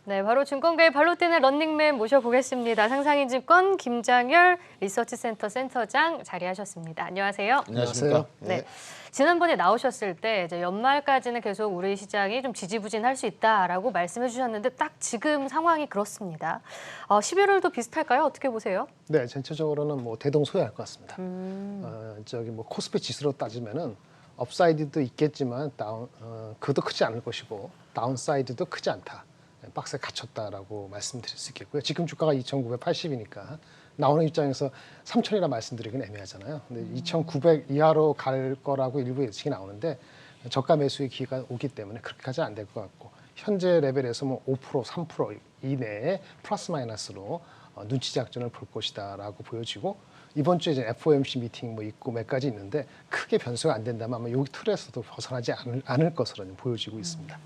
네, 바로 증권계의 발로 뛰는 런닝맨 모셔보겠습니다. 상상인증권 김장열 리서치센터 센터장 자리하셨습니다. 안녕하세요. 안녕하십니까. 네. 지난번에 나오셨을 때 이제 연말까지는 계속 우리 시장이 좀 지지부진할 수 있다라고 말씀해 주셨는데 딱 지금 상황이 그렇습니다. 11월도 비슷할까요? 어떻게 보세요? 네, 전체적으로는 뭐 대동소이할 것 같습니다. 저기 뭐 코스피 지수로 따지면은 업사이드도 있겠지만 그도 크지 않을 것이고 다운사이드도 크지 않다. 박스에 갇혔다라고 말씀드릴 수 있겠고요. 지금 주가가 2,980이니까 나오는 입장에서 3,000이라 말씀드리긴 애매하잖아요. 근데 2,900 이하로 갈 거라고 일부 예측이 나오는데 저가 매수의 기회가 오기 때문에 그렇게까지 안 될 것 같고 현재 레벨에서 뭐 5%, 3% 이내에 플러스 마이너스로 눈치 작전을 볼 것이다라고 보여지고 이번 주에 이제 FOMC 미팅 뭐 있고 몇 가지 있는데 크게 변수가 안 된다면 아마 이 틀에서도 벗어나지 않을 것으로 보여지고 있습니다.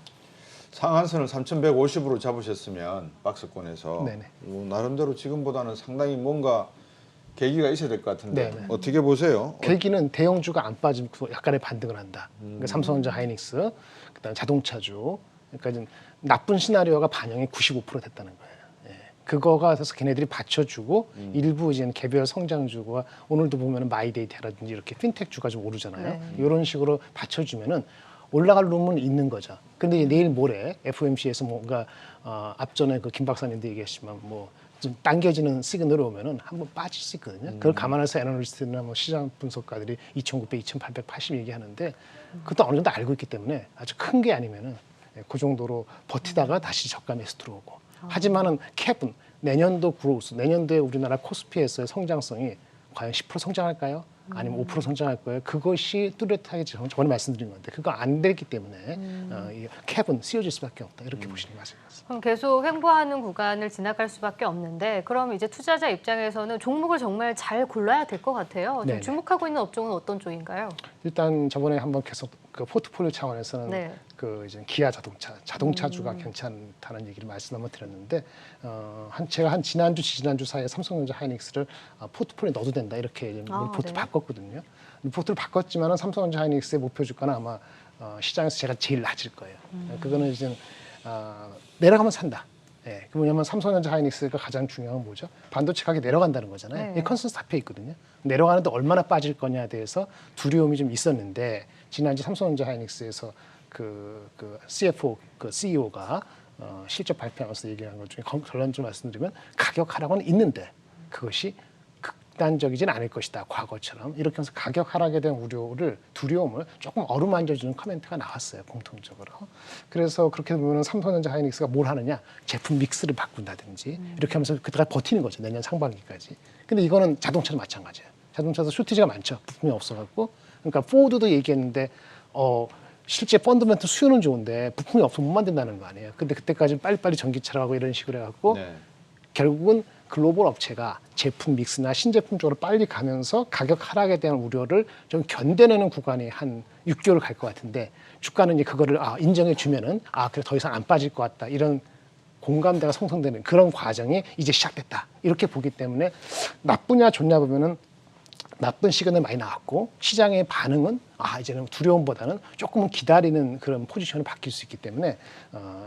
상한선을 3,150으로 잡으셨으면 박스권에서 나름대로 지금보다는 상당히 뭔가 계기가 있어야 될 것 같은데 어떻게 보세요? 계기는 대형주가 안 빠지고 약간의 반등을 한다. 그러니까 삼성전자, 하이닉스, 그다음 자동차주. 그러니까 좀 나쁜 시나리오가 반영이 95% 됐다는 거예요. 그거가 그래서 걔네들이 받쳐주고 일부 이제 개별 성장주가 오늘도 보면은 마이데이터라든지 이렇게 핀텍주가 좀 오르잖아요. 이런 식으로 받쳐주면은 올라갈 룸은 있는 거죠. 근데 이제 내일 모레 FOMC에서 뭔가 앞전에 그 김 박사님도 얘기했지만 뭐 좀 당겨지는 시그널이 오면은 한번 빠질 수 있거든요. 그걸 감안해서 애널리스트나 뭐 시장 분석가들이 2,900, 2,880 얘기하는데 그것도 어느 정도 알고 있기 때문에 아주 큰 게 아니면은 그 정도로 버티다가 다시 저가 매수 들어오고. 하지만은 캡은 내년도 그로우스, 내년도에 우리나라 코스피에서의 성장성이 과연 10% 성장할까요? 아니면 5% 성장할 거예요. 그것이 뚜렷하게 저번에 말씀드린 건데 그거 안 됐기 때문에 이 캡은 씌워질 수밖에 없다. 이렇게 보시는 게 맞을 것 같습니다. 그럼 계속 횡보하는 구간을 지나갈 수밖에 없는데 그럼 이제 투자자 입장에서는 종목을 정말 잘 골라야 될 것 같아요. 좀 주목하고 있는 업종은 어떤 쪽인가요? 일단 저번에 한번 계속 그 포트폴리오 차원에서는 그 이제 기아 자동차주가 괜찮다는 얘기를 말씀 한번 드렸는데 제가 한 지난주, 지난주 사이에 삼성전자 하이닉스를 포트폴리오에 넣어도 된다 이렇게 리포트 바꿨거든요. 리포트를 바꿨지만은 삼성전자 하이닉스의 목표 주가는 아마 시장에서 제가 제일 낮을 거예요. 그거는 이제 내려가면 산다. 그 뭐냐면 삼성전자 하이닉스가 가장 중요한 건 뭐죠? 반도체 가격이 내려간다는 거잖아요. 이 컨센서스 잡혀 있거든요. 내려가는데 얼마나 빠질 거냐에 대해서 두려움이 좀 있었는데 지난주 삼성전자 하이닉스에서 그 CFO, 그 CEO가 실적 발표하면서 얘기한 것 중에 결론적으로 말씀드리면 가격 하락은 있는데 그것이 극단적이진 않을 것이다. 과거처럼 이렇게 해서 가격 하락에 대한 두려움을 조금 어루만져주는 코멘트가 나왔어요. 공통적으로. 그래서 그렇게 보면 삼성전자 하이닉스가 뭘 하느냐. 제품 믹스를 바꾼다든지 이렇게 하면서 그때가 버티는 거죠. 내년 상반기까지. 근데 이거는 자동차도 마찬가지예요. 자동차도 쇼티지가 많죠. 부품이 없어갖고. 그러니까 포드도 얘기했는데 실제 펀더멘털 수요는 좋은데 부품이 없으면 못 만든다는 거 아니에요. 근데 그때까지는 빨리빨리 전기차로 하고 이런 식으로 해갖고 결국은 글로벌 업체가 제품 믹스나 신제품 쪽으로 빨리 가면서 가격 하락에 대한 우려를 좀 견뎌내는 구간이 한 6개월 갈 것 같은데 주가는 이제 그거를 인정해 주면은 그래 더 이상 안 빠질 것 같다 이런 공감대가 형성되는 그런 과정이 이제 시작됐다 이렇게 보기 때문에 나쁘냐 좋냐 보면은 나쁜 시그널 많이 나왔고 시장의 반응은 이제는 두려움보다는 조금은 기다리는 그런 포지션이 바뀔 수 있기 때문에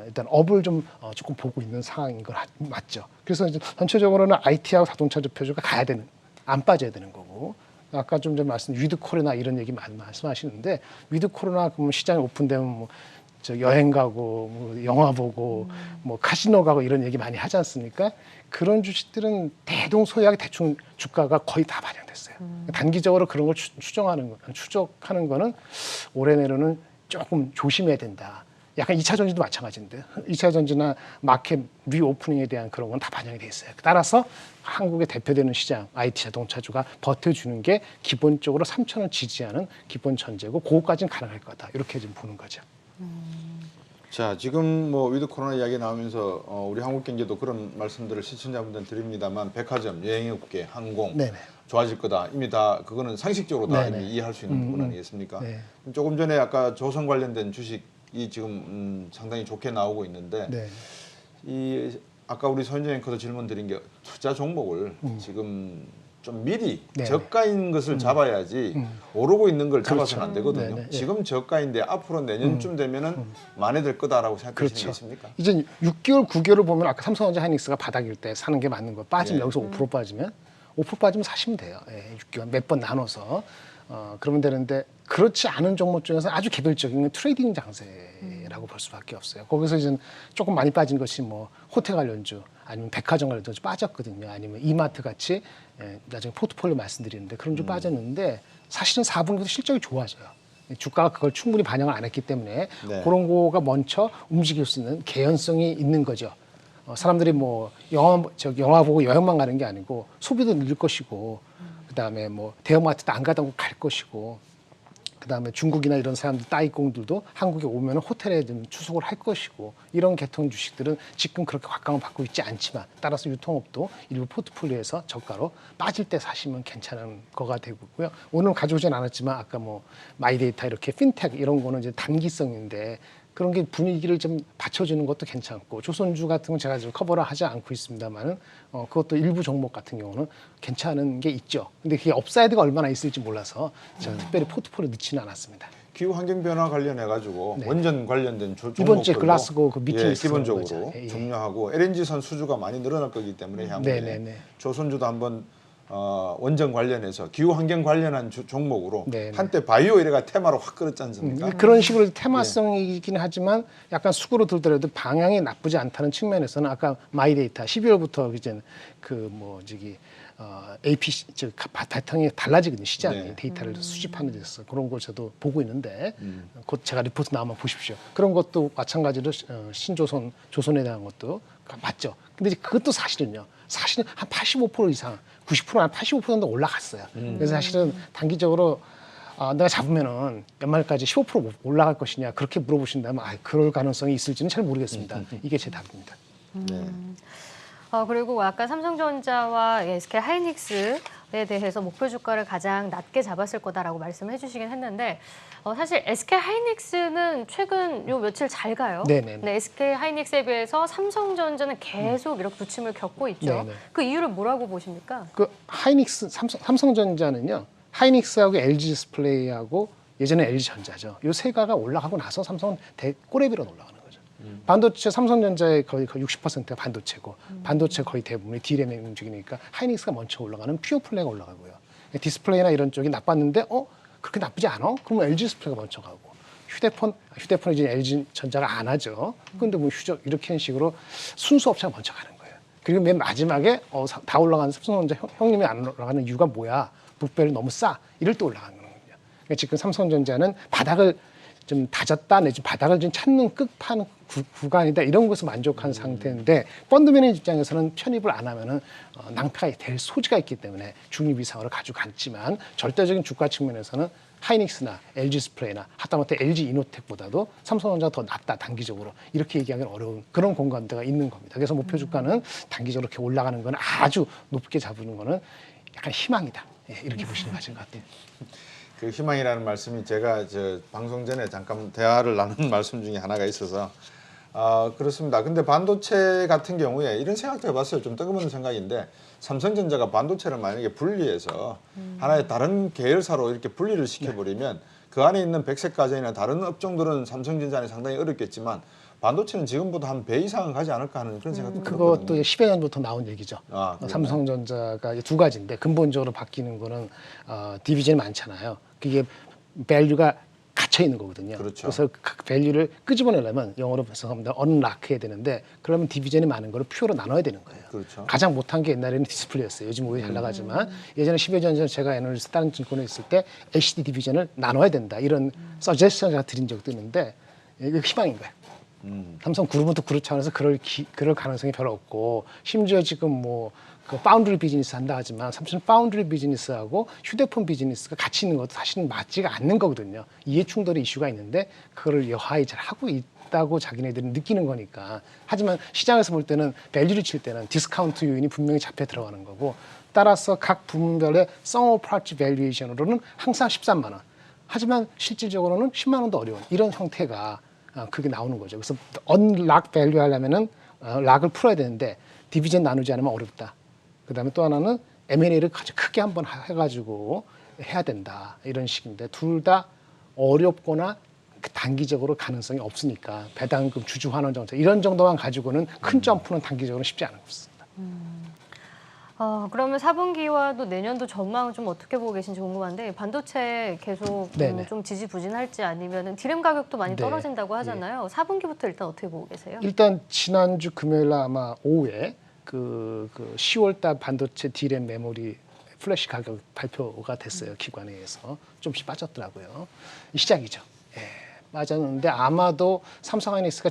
일단 업을 조금 보고 있는 상황인 건 맞죠. 그래서 이제 전체적으로는 IT하고 자동차 지표주가 가야 되는 안 빠져야 되는 거고 아까 좀 말씀 위드 코로나 이런 얘기 많이 말씀하시는데 위드 코로나 그러면 시장이 오픈되면 뭐 여행 가고 뭐 영화 보고 뭐 카지노 가고 이런 얘기 많이 하지 않습니까? 그런 주식들은 대동소이하게 대충 주가가 거의 다 반영됐어요. 단기적으로 그런 걸 추적하는 거는 올해 내로는 조금 조심해야 된다. 약간 2차 전지도 마찬가지인데 2차 전지나 마켓 리오프닝에 대한 그런 건 다 반영이 돼 있어요. 따라서 한국의 대표되는 시장 IT 자동차주가 버텨주는 게 기본적으로 3,000원 지지하는 기본 전제고 그거까지는 가능할 거다. 이렇게 좀 보는 거죠. 자, 지금 뭐 위드 코로나 이야기 나오면서 우리 한국 경제도 그런 말씀들을 시청자분들 드립니다만 백화점, 여행업계, 항공 좋아질 거다. 이미 다 그거는 상식적으로 다 이미 이해할 수 있는 부분 아니겠습니까? 조금 전에 아까 조선 관련된 주식이 지금 상당히 좋게 나오고 있는데 이 아까 우리 손정앵커도 질문 드린 게 투자 종목을 지금 좀 미리 네네. 저가인 것을 잡아야지 오르고 있는 걸 잡아서는 안 그렇죠. 되거든요. 네네. 지금 저가인데 앞으로 내년쯤 되면은 만회될 거다라고 생각하시는 게 그렇죠. 있습니까? 이제 6개월, 9개월을 보면 아까 삼성전자 하이닉스가 바닥일 때 사는 게 맞는 거예요. 빠지면 예. 여기서 5% 빠지면 5% 빠지면 사시면 돼요. 예, 6개월 몇 번 나눠서 그러면 되는데 그렇지 않은 종목 중에서 아주 개별적인 건 트레이딩 장세라고 볼 수밖에 없어요. 거기서 이제 조금 많이 빠진 것이 뭐 호텔 관련주 아니면 백화점 관련주 빠졌거든요. 아니면 이마트 같이 나중에 포트폴리오 말씀드리는데 그런 주 빠졌는데 사실은 4분기부터 실적이 좋아져요. 주가가 그걸 충분히 반영을 안 했기 때문에 네. 그런 거가 먼저 움직일 수 있는 개연성이 있는 거죠. 사람들이 뭐 영화 보고 여행만 가는 게 아니고 소비도 늘 것이고 그다음에 뭐 대형마트도 안 가다 갈 것이고 그다음에 중국이나 이런 사람들 따이공들도 한국에 오면 호텔에 좀 투숙을 할 것이고 이런 계통 주식들은 지금 그렇게 곽강을 받고 있지 않지만 따라서 유통업도 일부 포트폴리오에서 저가로 빠질 때 사시면 괜찮은 거가 되고요. 오늘 가져오진 않았지만 아까 뭐 마이데이터 이렇게 핀텍 이런 거는 이제 단기성인데 그런 게 분위기를 좀 받쳐주는 것도 괜찮고 조선주 같은 건 제가 지금 커버를 하지 않고 있습니다만은 그것도 일부 종목 같은 경우는 괜찮은 게 있죠. 근데 그게 업사이드가 얼마나 있을지 몰라서 제가 특별히 포트폴리오 넣지는 않았습니다. 기후 환경 변화 관련해 가지고 원전 관련된 이번 주에 종목들도 글라스고 그 미팅이 기본적으로 있었던 거죠. 예. 종료하고 LNG선 수주가 많이 늘어날 거기 때문에 향후에 네네네. 조선주도 한번 원전 관련해서 기후 환경 관련한 종목으로 네네. 한때 바이오 이래가 테마로 확 끌었지 않습니까? 그런 식으로 테마성이긴 하지만 약간 수구로 들더라도 방향이 나쁘지 않다는 측면에서는 아까 마이데이터 12월부터 이제 그 뭐 저기 AP 즉 바탕이 달라지거든요. 시장이 네. 데이터를 수집하는 데서 그런 걸 저도 보고 있는데 곧 제가 리포트 나오면 보십시오. 그런 것도 마찬가지로 신조선 조선에 대한 것도 맞죠. 근데 이제 그것도 사실은 한 85% 이상 90%한 85% 정도 올라갔어요. 그래서 사실은 단기적으로 내가 잡으면은 연말까지 15% 올라갈 것이냐 그렇게 물어보신다면 그럴 가능성이 있을지는 잘 모르겠습니다. 이게 제 답입니다. 네. 그리고 아까 삼성전자와 SK 하이닉스에 대해서 목표 주가를 가장 낮게 잡았을 거다라고 말씀을 해주시긴 했는데 사실 SK 하이닉스는 최근 요 며칠 잘 가요. 네네. 네, SK 하이닉스에 비해서 삼성전자는 계속 이렇게 부침을 겪고 있죠. 네네. 그 이유를 뭐라고 보십니까? 그 하이닉스 삼성전자는요. 하이닉스하고 LG 디스플레이하고 예전에 LG전자죠. 요 세 가가 올라가고 나서 삼성은 꼬레비로 올라가는 거죠. 반도체 삼성전자의 거의 60%가 반도체고 반도체 거의 대부분이 D램 움직이니까 하이닉스가 먼저 올라가는 퓨어 플레이가 올라가고요. 디스플레이나 이런 쪽이 나빴는데 그렇게 나쁘지 않아? 그러면 LG 디스플레이가 먼저 가고 휴대폰은 이제 LG전자가 안 하죠. 그런데 뭐 이렇게 하는 식으로 순수 업체가 먼저 가는 거예요. 그리고 맨 마지막에 다 올라가는 삼성전자 형님이 안 올라가는 이유가 뭐야? 북벨이 너무 싸. 이럴 때 올라가는 거거든요. 그러니까 지금 삼성전자는 바닥을 좀 다졌다 내지 바닥을 좀 찾는 끝판 구간이다 이런 것을 만족한 상태인데 펀드맨의 입장에서는 편입을 안 하면은 낭패가 될 소지가 있기 때문에 중립 이상으로 가지고 갔지만 절대적인 주가 측면에서는 하이닉스나 LG 디스플레이나 하다못해 LG 이노텍보다도 삼성전자가 더 낫다 단기적으로 이렇게 얘기하기는 어려운 그런 공간대가 있는 겁니다. 그래서 목표 주가는 단기적으로 이렇게 올라가는 거는 아주 높게 잡는 거는 약간 희망이다. 이렇게 보시는 게 맞은 것 같아요. 그 희망이라는 말씀이 제가 방송 전에 잠깐 대화를 나눈 말씀 중에 하나가 있어서 그렇습니다. 근데 반도체 같은 경우에 이런 생각도 해봤어요. 좀 뜨거운 생각인데 삼성전자가 반도체를 만약에 분리해서 하나의 다른 계열사로 이렇게 분리를 시켜버리면 그 안에 있는 백색 가전이나 다른 업종들은 삼성전자는 상당히 어렵겠지만 반도체는 지금보다 한 배 이상은 가지 않을까 하는 그런 생각도 들거든요. 그것도 10여 년부터 나온 얘기죠. 삼성전자가 두 가지인데 근본적으로 바뀌는 거는 디비전이 많잖아요. 그게 밸류가 갇혀 있는 거거든요. 그렇죠. 그래서 그 밸류를 끄집어내려면 영어로 해석하면 언락해야 되는데 그러면 디비전이 많은 거를 퓨어로 나눠야 되는 거예요. 그렇죠. 가장 못한 게 옛날에는 디스플레이였어요. 요즘 오히려 잘 나가지만 예전에 10여 년 전에 제가 애널리스트 다른 증권에 있을 때 LCD 디비전을 나눠야 된다 이런 서제스션을 제가 드린 적도 있는데 이게 희망인 거예요. 삼성그룹은 그룹 차원에서 그럴 가능성이 별로 없고 심지어 지금 뭐 그 파운드리 비즈니스 한다 하지만 삼성 파운드리 비즈니스하고 휴대폰 비즈니스가 같이 있는 것도 사실은 맞지가 않는 거거든요. 이해 충돌의 이슈가 있는데 그걸 여하에 잘 하고 있다고 자기네들은 느끼는 거니까. 하지만 시장에서 볼 때는 밸류를 칠 때는 디스카운트 요인이 분명히 잡혀 들어가는 거고 따라서 각 부문별의 sum of parts valuation으로는 항상 13만 원. 하지만 실질적으로는 10만 원도 어려운 이런 형태가 그게 나오는 거죠. 그래서 언락 밸류 하려면은 락을 풀어야 되는데 디비전 나누지 않으면 어렵다. 그다음에 또 하나는 M&A를 아주 크게 한번 해가지고 해야 된다 이런 식인데 둘 다 어렵거나 단기적으로 가능성이 없으니까 배당금 주주 환원 정책 이런 정도만 가지고는 큰 점프는 단기적으로 쉽지 않은 것 같습니다. 그러면 4분기와도 내년도 전망은 좀 어떻게 보고 계신지 궁금한데 반도체 계속 좀 지지부진할지 아니면 디램 가격도 많이 떨어진다고 하잖아요. 4분기부터 일단 어떻게 보고 계세요? 일단 지난주 금요일 날 아마 오후에 그 10월달 반도체 디램 메모리 플래시 가격 발표가 됐어요. 기관회에서 좀씩 빠졌더라고요. 시작이죠. 예, 빠졌는데 아마도 삼성하이닉스가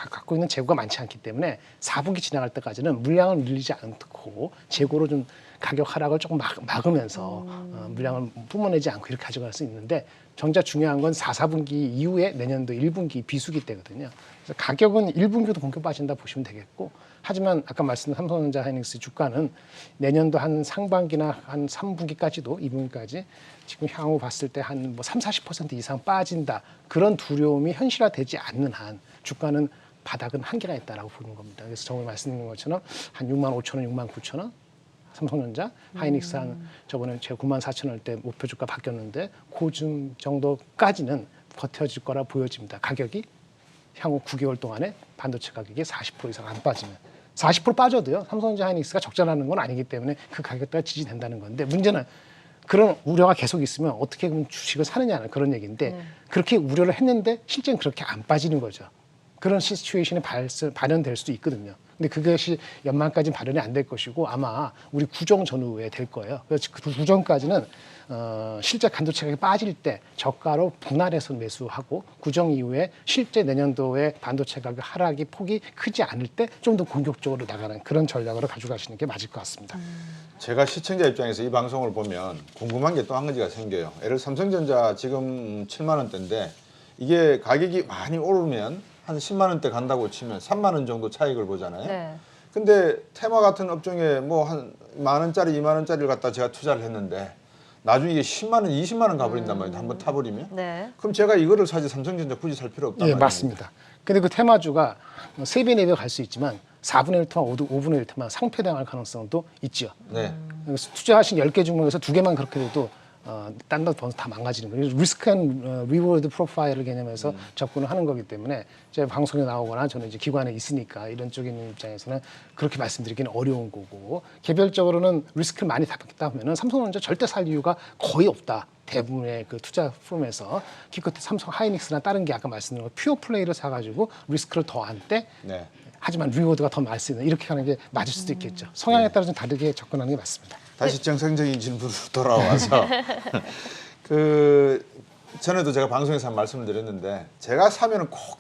갖고 있는 재고가 많지 않기 때문에 4분기 지나갈 때까지는 물량을 늘리지 않고 재고로 좀 가격 하락을 조금 막으면서 물량을 뿜어내지 않고 이렇게 가져갈 수 있는데 정작 중요한 건 4분기 이후에 내년도 1분기 비수기 때거든요. 그래서 가격은 1분기도 본격 빠진다 보시면 되겠고 하지만 아까 말씀드린 삼성전자 하이닉스 주가는 내년도 한 상반기나 한 3분기까지도 2분기까지 지금 향후 봤을 때 한 뭐 30-40% 이상 빠진다. 그런 두려움이 현실화되지 않는 한 주가는 바닥은 한계가 있다라고 보는 겁니다. 그래서 저번에 말씀드린 것처럼 한 65,000원, 69,000원 삼성전자, 하이닉스 한 저번에 제가 94,000원 때 목표 주가 바뀌었는데 그중 정도까지는 버텨질 거라 보여집니다. 가격이 향후 9개월 동안에 반도체 가격이 40% 이상 안 빠지면 40% 빠져도요. 삼성전자 하이닉스가 적자라는 건 아니기 때문에 그 가격대가 지지된다는 건데 문제는 그런 우려가 계속 있으면 어떻게 그럼 주식을 사느냐는 그런 얘기인데 그렇게 우려를 했는데 실제는 그렇게 안 빠지는 거죠. 그런 시츄에이션이 발현될 수도 있거든요. 근데 그것이 연말까지는 발현이 안 될 것이고 아마 우리 구정 전후에 될 거예요. 그래서 그 구정까지는 실제 반도체 가격이 빠질 때 저가로 분할해서 매수하고 구정 이후에 실제 내년도에 반도체 가격 하락이 폭이 크지 않을 때 좀 더 공격적으로 나가는 그런 전략으로 가져가시는 게 맞을 것 같습니다. 제가 시청자 입장에서 이 방송을 보면 궁금한 게 또 한 가지가 생겨요. 예를 들어 삼성전자 지금 7만 원대인데 이게 가격이 많이 오르면 한 10만 원대 간다고 치면 3만 원 정도 차익을 보잖아요. 네. 근데 테마 같은 업종에 뭐 한 10,000원짜리, 20,000원짜리를 갖다 제가 투자를 했는데 나중에 이게 10만 원, 20만 원 가버린단 말이에요. 한번 타버리면. 네. 그럼 제가 이거를 사지 삼성전자 굳이 살 필요 없단 예, 말이에요. 맞습니다. 근데 그 테마주가 3배, 4배 갈 수 있지만 4분의 1 테마, 5분의 1 테마 상폐당할 가능성도 있죠. 네. 그래서 투자하신 10개 종목에서 2개만 그렇게 돼도 딴 데 다 망가지는 거예요. 리스크 앤 리워드 프로파일을 개념해서 접근을 하는 거기 때문에 제가 방송에 나오거나 저는 이제 기관에 있으니까 이런 쪽에 있는 입장에서는 그렇게 말씀드리기는 어려운 거고 개별적으로는 리스크를 많이 받다 보면은 삼성전자 절대 살 이유가 거의 없다. 대부분의 그 투자 폼에서 기껏해 삼성 하이닉스나 다른 게 아까 말씀드린 거 퓨어 플레이를 사가지고 리스크를 더한 때 네. 하지만 리워드가 더 많을 수 있는 이렇게 하는 게 맞을 수도 있겠죠. 성향에 따라 좀 다르게 접근하는 게 맞습니다. 다시 정상적인 질문으로 돌아와서 그 전에도 제가 방송에서 한 말씀을 드렸는데 제가 사면은 꼭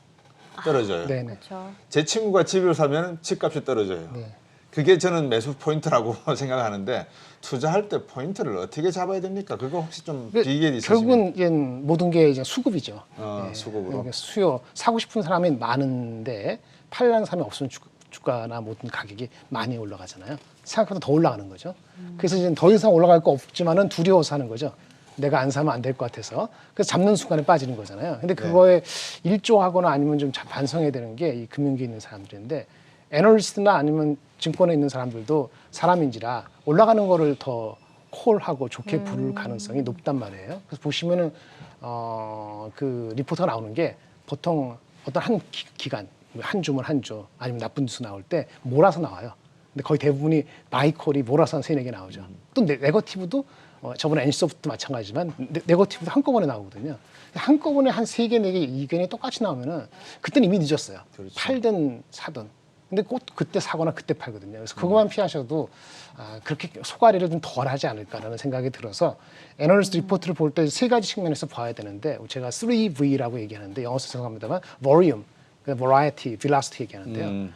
떨어져요. 네네. 그렇죠. 제 친구가 집을 사면 집값이 떨어져요. 네. 그게 저는 매수 포인트라고 생각하는데 투자할 때 포인트를 어떻게 잡아야 됩니까? 그거 혹시 좀 비결이 있으시면 결국은 이제 모든 게 이제 수급이죠. 수급으로. 그러니까 수요 사고 싶은 사람이 많은데 팔려는 사람이 없으면 주가나 모든 가격이 많이 올라가잖아요. 생각보다 더 올라가는 거죠. 그래서 이제 더 이상 올라갈 거 없지만은 두려워서 하는 거죠. 내가 안 사면 안 될 것 같아서. 그래서 잡는 순간에 빠지는 거잖아요. 근데 그거에 일조하거나 아니면 좀 반성해야 되는 게 이 금융계에 있는 사람들인데 애널리스트나 아니면 증권에 있는 사람들도 사람인지라 올라가는 거를 더 콜하고 좋게 부를 가능성이 높단 말이에요. 그래서 보시면은 그 리포트가 나오는 게 보통 어떤 한 기간 한 주면 한 주 아니면 나쁜 뉴스 나올 때 몰아서 나와요. 근데 거의 대부분이 바이콜이 몰아서 한 3-4개 나오죠. 또 네거티브도 저번에 엔소프트도 마찬가지지만 네거티브도 한꺼번에 나오거든요. 한꺼번에 한 3개, 4개 의견이 똑같이 나오면은 그때는 이미 늦었어요. 그렇죠. 팔든 사든. 근데 꼭 그때 사거나 그때 팔거든요. 그래서 그것만 피하셔도 그렇게 소가리를 좀 덜 하지 않을까라는 생각이 들어서 애널리스트 리포트를 볼 때 3가지 측면에서 봐야 되는데 제가 3V라고 얘기하는데 영어 써서 죄송합니다만 Volume, Variety, Velocity 얘기하는데요.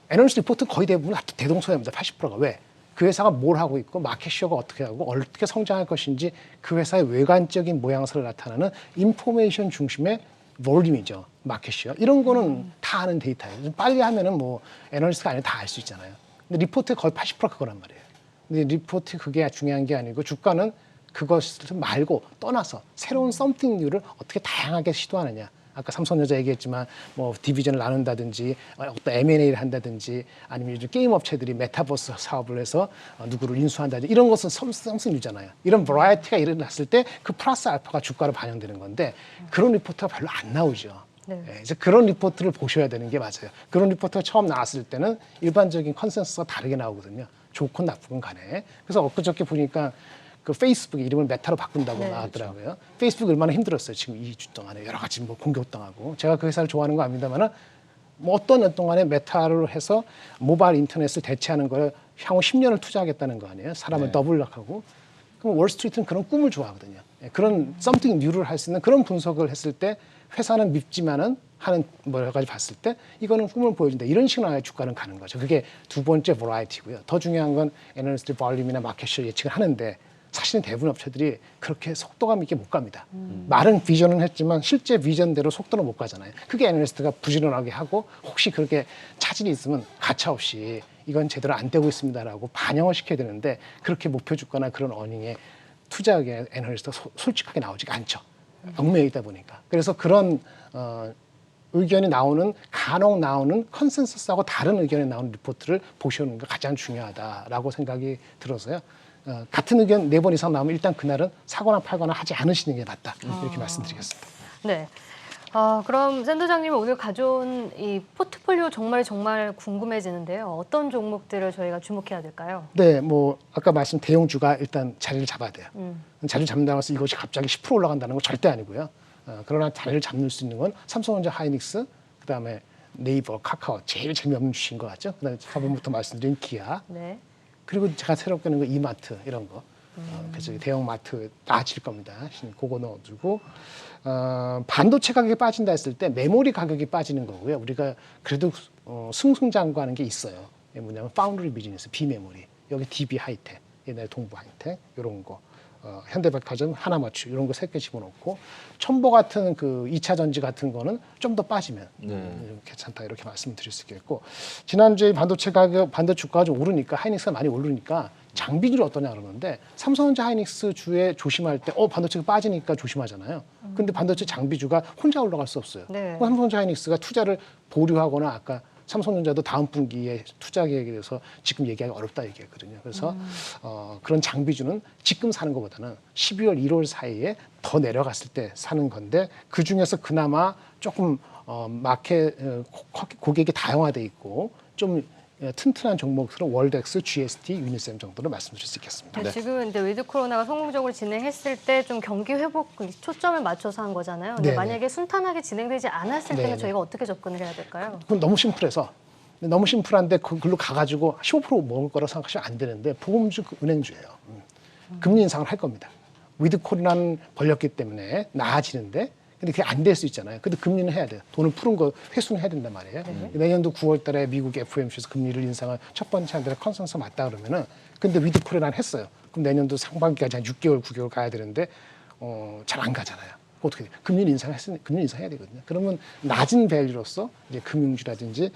애널리스트 리포트는 거의 대부분 대동소이합니다. 80%가. 왜? 그 회사가 뭘 하고 있고 마켓시어가 어떻게 하고 어떻게 성장할 것인지 그 회사의 외관적인 모양새를 나타내는 인포메이션 중심의 볼륨이죠. 마켓시어. 이런 거는 다 아는 데이터예요. 좀 빨리 하면은 뭐 애널리스트가 아니라 다 알 수 있잖아요. 근데 리포트 거의 80% 그거란 말이에요. 근데 리포트 그게 중요한 게 아니고 주가는 그것 말고 떠나서 새로운 썸띵 뉴를 어떻게 다양하게 시도하느냐. 아까 삼성전자 얘기했지만 뭐 디비전을 나눈다든지 어떤 M&A를 한다든지 아니면 요즘 게임 업체들이 메타버스 사업을 해서 누구를 인수한다든지 이런 것은 성승유잖아요. 이런 버라이어티가 일어났을 때 그 플러스 알파가 주가로 반영되는 건데 그런 리포트가 별로 안 나오죠. 네. 이제 그런 리포트를 보셔야 되는 게 맞아요. 그런 리포트가 처음 나왔을 때는 일반적인 컨센서스가 다르게 나오거든요. 좋건 나쁘건 간에. 그래서 엊그저께 보니까 그 페이스북 이름을 메타로 바꾼다고 네, 나왔더라고요. 그렇죠. 페이스북 얼마나 힘들었어요. 지금 2주 동안에 여러 가지 뭐 공격당하고. 제가 그 회사를 좋아하는 거 아닙니다만은 뭐 어떤 년 동안에 메타를 해서 모바일 인터넷을 대체하는 걸 향후 10년을 투자하겠다는 거 아니에요. 사람을 네. 더블락하고. 그럼 월스트리트는 그런 꿈을 좋아하거든요. 그런 something new를 할 수 있는 그런 분석을 했을 때 회사는 밉지만은 하는 뭐 여러 가지 봤을 때 이거는 꿈을 보여준다. 이런 식으로 주가는 가는 거죠. 그게 두 번째 버라이티고요. 더 중요한 건 애널리스트 볼륨이나 마켓셔 예측을 하는데 사실은 대부분 업체들이 그렇게 속도감 있게 못 갑니다. 말은 비전은 했지만 실제 비전대로 속도는 못 가잖아요. 그게 애널리스트가 부지런하게 하고 혹시 그렇게 차질이 있으면 가차없이 이건 제대로 안 되고 있습니다라고 반영을 시켜야 되는데 그렇게 목표 주가나 그런 어닝에 투자하기에 애널리스트가 솔직하게 나오지가 않죠. 얽매여 있다 보니까. 그래서 그런 의견이 나오는 간혹 나오는 컨센서스하고 다른 의견이 나오는 리포트를 보시는 게 가장 중요하다라고 생각이 들어서요. 같은 의견 4번 이상 나오면 일단 그날은 사거나 팔거나 하지 않으시는 게 낫다. 이렇게 말씀드리겠습니다. 네. 그럼 센터장님 오늘 가져온 이 포트폴리오 정말 궁금해지는데요. 어떤 종목들을 저희가 주목해야 될까요? 네, 뭐 아까 말씀 대형주가 일단 자리를 잡아야 돼요. 자리를 잡는다고 해서 이것이 갑자기 10% 올라간다는 건 절대 아니고요. 그러나 자리를 잡을 수 있는 건 삼성전자, 하이닉스, 그다음에 네이버, 카카오 제일 재미없는 주식인 것 같죠. 그다음에 4번부터 말씀드린 기아. 네. 그리고 제가 새롭게 넣은 거 이마트 이런 거. 그래서 대형 마트 나아질 겁니다. 그거 넣어두고 반도체 가격이 빠진다 했을 때 메모리 가격이 빠지는 거고요. 우리가 그래도 승승장구하는 게 있어요. 이게 뭐냐면 파운드리 비즈니스, 비메모리. 여기 DB 하이텍, 옛날에 동부 하이텍 이런 거. 현대백화점, 하나마추 이런 거 3개 집어넣고 첨보 같은 그 2차 전지 같은 거는 좀 더 빠지면 괜찮다 이렇게 말씀드릴 수 있겠고 지난주에 반도체 주가가 좀 오르니까 하이닉스가 많이 오르니까 장비주를 어떠냐 그러는데 삼성전자 하이닉스 주에 조심할 때 반도체가 빠지니까 조심하잖아요. 근데 반도체 장비주가 혼자 올라갈 수 없어요. 네. 삼성전자 하이닉스가 투자를 보류하거나 아까 삼성전자도 다음 분기에 투자 계획에 대해서 지금 얘기하기 어렵다 얘기했거든요. 그래서 그런 장비주는 지금 사는 것보다는 12월, 1월 사이에 더 내려갔을 때 사는 건데 그 중에서 그나마 조금 마켓 고객이 다양화돼 있고 좀 튼튼한 종목으로 월덱스, GST, 유니셈 정도로 말씀드릴 수 있겠습니다. 네. 지금 이제 위드 코로나가 성공적으로 진행했을 때 좀 경기 회복 초점을 맞춰서 한 거잖아요. 근데 네네. 만약에 순탄하게 진행되지 않았을 때는 네네. 저희가 어떻게 접근을 해야 될까요? 그건 너무 심플해서 너무 심플한데 그걸로 가가지고 15% 먹을 거라고 생각하시면 안 되는데 보험주, 은행주예요. 금리 인상을 할 겁니다. 위드 코로나는 벌렸기 때문에 나아지는데 근데 그게 안 될 수 있잖아요. 근데 금리는 해야 돼요. 돈을 푸는 거 회수는 해야 된단 말이에요. 내년도 9월 달에 미국 FOMC에서 금리를 인상을 첫 번째 한달에 컨센서스 맞다 그러면은 근데 위드 코로나는 했어요. 그럼 내년도 상반기까지 한 6개월, 9개월 가야 되는데 잘 안 가잖아요. 어떻게 돼? 금리 인상했으니 금리 인상해야 되거든요. 그러면 낮은 밸류로서 이제 금융주라든지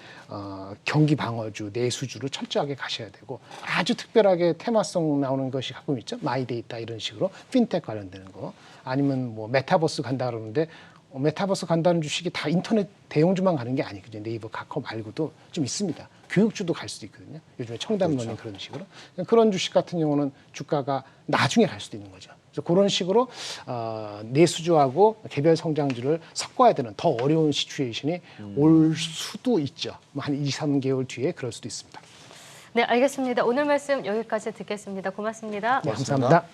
경기 방어주, 내수주를 철저하게 가셔야 되고 아주 특별하게 테마성 나오는 것이 가끔 있죠. 마이데이터 이런 식으로 핀텍 관련되는 거 아니면 뭐 메타버스 간다 그러는데 메타버스 간다는 주식이 다 인터넷 대형주만 가는 게 아니거든요. 네이버, 카카오 말고도 좀 있습니다. 교육주도 갈 수도 있거든요. 요즘에 청담론인 그렇죠. 그런 식으로 그런 주식 같은 경우는 주가가 나중에 갈 수도 있는 거죠. 그래서 그런 식으로 내수주하고 개별 성장주를 섞어야 되는 더 어려운 시츄에이션이 올 수도 있죠. 한 2, 3개월 뒤에 그럴 수도 있습니다. 네, 알겠습니다. 오늘 말씀 여기까지 듣겠습니다. 고맙습니다. 네, 고맙습니다. 감사합니다.